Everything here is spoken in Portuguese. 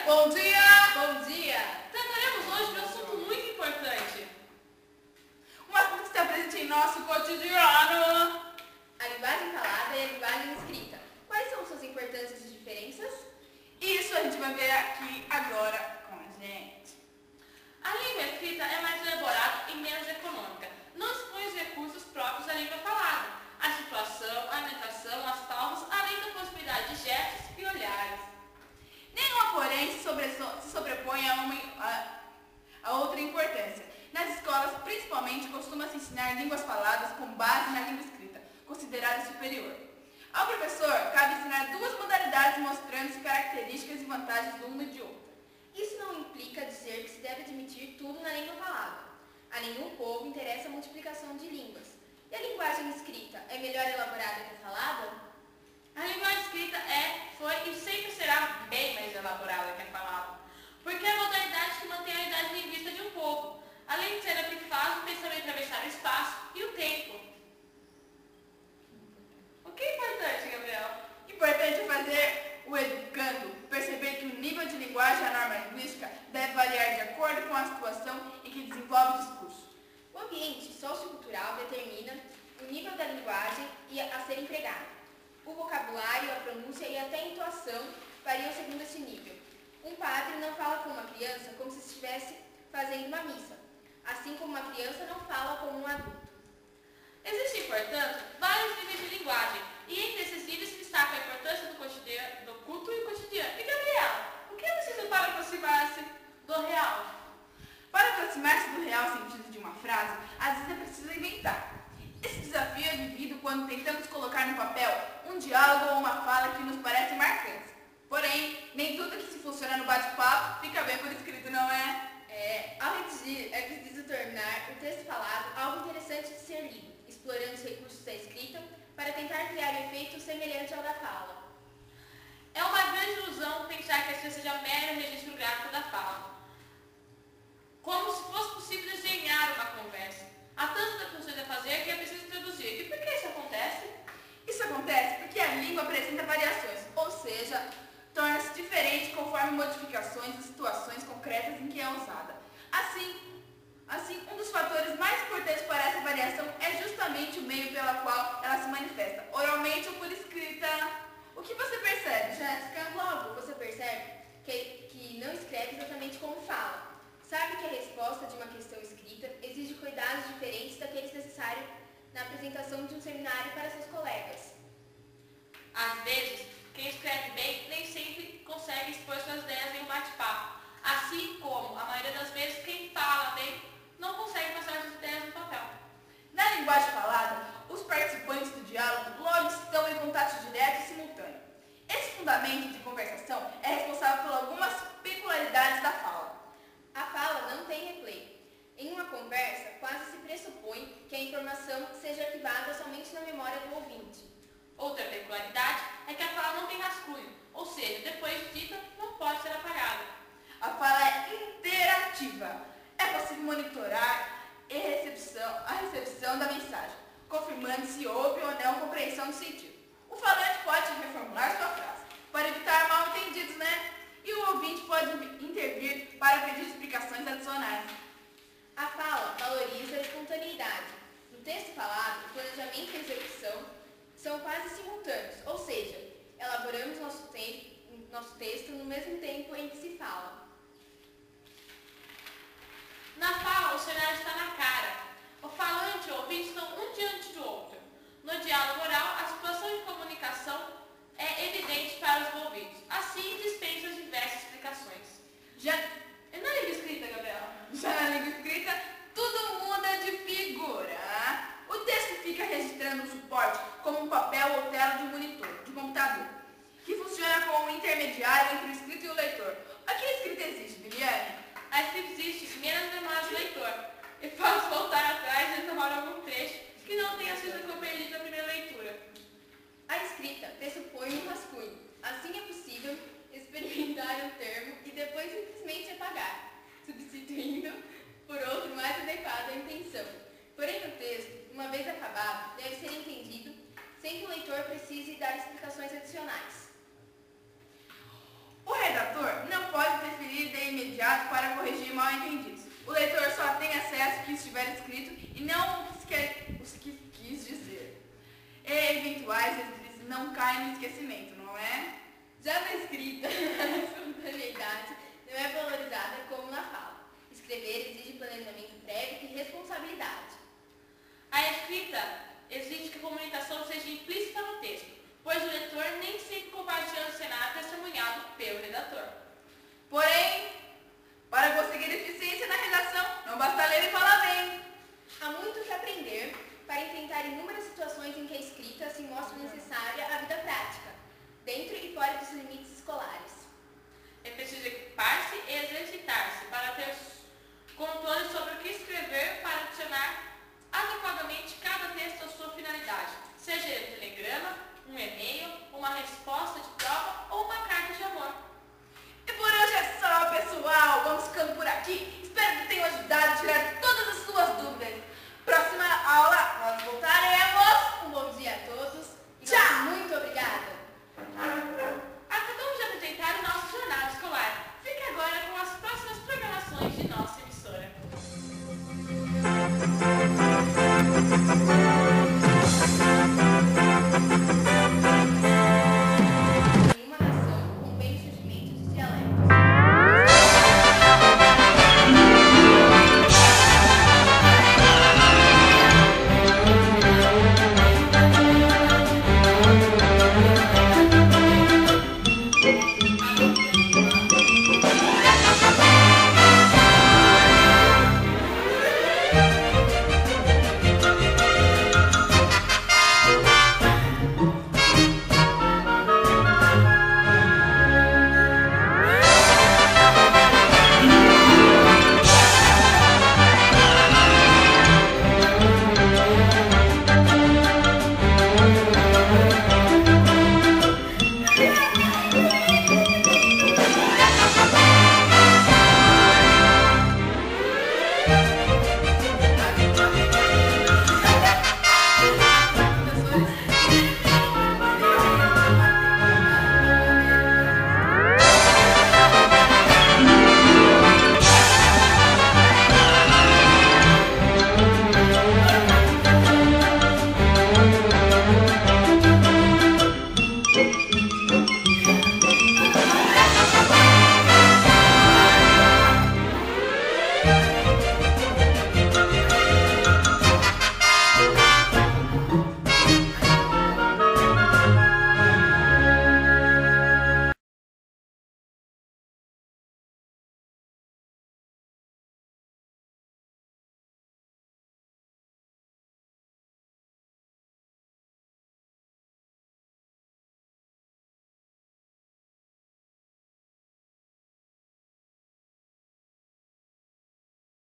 Bom dia! Bom dia! Trataremos hoje de um assunto muito importante. Um assunto que está presente em nosso cotidiano. A linguagem falada e a linguagem escrita. Quais são suas importâncias e diferenças? Isso a gente vai ver aqui agora com a gente. A língua escrita é mais elaborada e menos econômica. Não dispõe os recursos próprios da língua falada. A situação, a alimentação, as pausas, além da possibilidade de gestos e olhares. Nenhuma, porém, se sobrepõe a outra importância. Nas escolas, principalmente, costuma-se ensinar línguas faladas com base na língua escrita, considerada superior. Ao professor, cabe ensinar duas modalidades mostrando-se características e vantagens de uma e de outra. Isso não implica dizer que se deve admitir tudo na língua falada. A nenhum povo interessa a multiplicação de línguas. E a linguagem escrita é melhor elaborada que a falada? A linguagem escrita foi e sempre será bem mais elaborada que a falada, porque é a modalidade que mantém a unidade linguística de um povo, além de ser a que faz o pensamento atravessar o espaço e o tempo. O que é importante, Gabriel? Importante é fazer o educando perceber que o nível de linguagem e a norma linguística deve variar de acordo com a situação em que desenvolve o discurso. O ambiente sociocultural determina o nível da linguagem a ser empregada. O vocabulário, a pronúncia e até a entoação variam segundo esse nível. Um padre não fala com uma criança como se estivesse fazendo uma missa, assim como uma criança não fala como um adulto. Existem, portanto, vários níveis de linguagem, e entre esses níveis se destaca a importância do culto e o cotidiano. E Gabriel, o que é preciso para aproximar-se do real? Para aproximar-se do real sentido de uma frase, às vezes é preciso inventar. Esse desafio é vivido quando tentamos colocar no papel um diálogo ou uma fala que nos parece marcante. Porém, nem tudo que se funciona no bate-papo fica bem por escrito, não é? Ao redigir, é preciso tornar o texto falado algo interessante de ser lido, explorando os recursos da escrita para tentar criar um efeito semelhante ao da fala. É uma grande ilusão pensar que a escrita seja mero registro gráfico da fala, como se fosse possível desenhar uma conversa. Há tantas funções a fazer que é preciso traduzir. E por que isso acontece? Isso acontece porque a língua apresenta variações, ou seja, torna-se diferente conforme modificações e situações concretas em que é usada. Assim, um dos fatores mais importantes para essa variação é justamente o meio pelo qual ela se manifesta, oralmente ou por escrita. O que você percebe, Jéssica? Logo, você percebe que não escreve exatamente como fala. Sabe que a resposta de uma questão escrita exige cuidados diferentes daqueles necessários na apresentação de um seminário para seus colegas. Às vezes, quem escreve bem nem sempre consegue expor suas ideias em um bate-papo. Assim como, a maioria das vezes, quem fala bem não consegue passar suas ideias no papel. Na linguagem falada, os participantes do diálogo logo estão em contato direto e simultâneo. Esse fundamento de conversação é responsável por algumas peculiaridades da fala. A fala não tem replay. Em uma conversa, quase se pressupõe que a informação seja arquivada somente na memória do ouvinte. Outra peculiaridade é que a fala não tem rascunho, ou seja, depois de dita, não pode ser apagada. A fala é interativa. É possível monitorar a recepção da mensagem, confirmando se houve ou não compreensão do sentido. O falante pode reformular sua frase, para evitar mal-entendidos, né? E o ouvinte pode intervir para pedir explicações adicionais. A fala valoriza a espontaneidade. No texto falado, o planejamento e a execução são quase simultâneos, ou seja, elaboramos nosso texto no mesmo tempo em que se fala. Na fala, o cenário está na cara. O falante e o ouvinte estão um diante do outro. No diálogo oral, a situação de comunicação é evidente para os envolvidos. Assim, dispensa diversas explicações. E na língua escrita, Gabriel? Já na língua escrita, tudo muda de figura. O texto fica registrando o suporte como um papel ou tela de um monitor, de computador, que funciona como um intermediário entre o escrito e o leitor. Aqui a escrita existe, Liliane? A escrita existe menos demais do leitor. E posso voltar atrás e retomar algum trecho que não tenha sido compreendido na primeira leitura. A escrita pressupõe um rascunho. Assim é possível experimentar um termo e depois simplesmente apagar, substituindo por outro mais adequado à intenção. Porém, o texto, uma vez acabado, deve ser entendido sem que o leitor precise dar explicações adicionais. O redator não pode para corrigir mal-entendidos. O leitor só tem acesso ao que estiver escrito e não os que quis dizer. E eventuais deslizes não caem no esquecimento, não é? Já na escrita, a espontaneidade não é valorizada como na fala. Escrever exige planejamento prévio e responsabilidade. A escrita exige que a comunicação seja implícita no texto, pois o leitor nem sempre compartilha o cenário testemunhado pelo redator. Porém, para conseguir eficiência na redação, não basta ler e falar bem. Há muito que aprender para enfrentar inúmeras situações em que a escrita se mostra necessária à vida prática, dentro e fora dos limites escolares.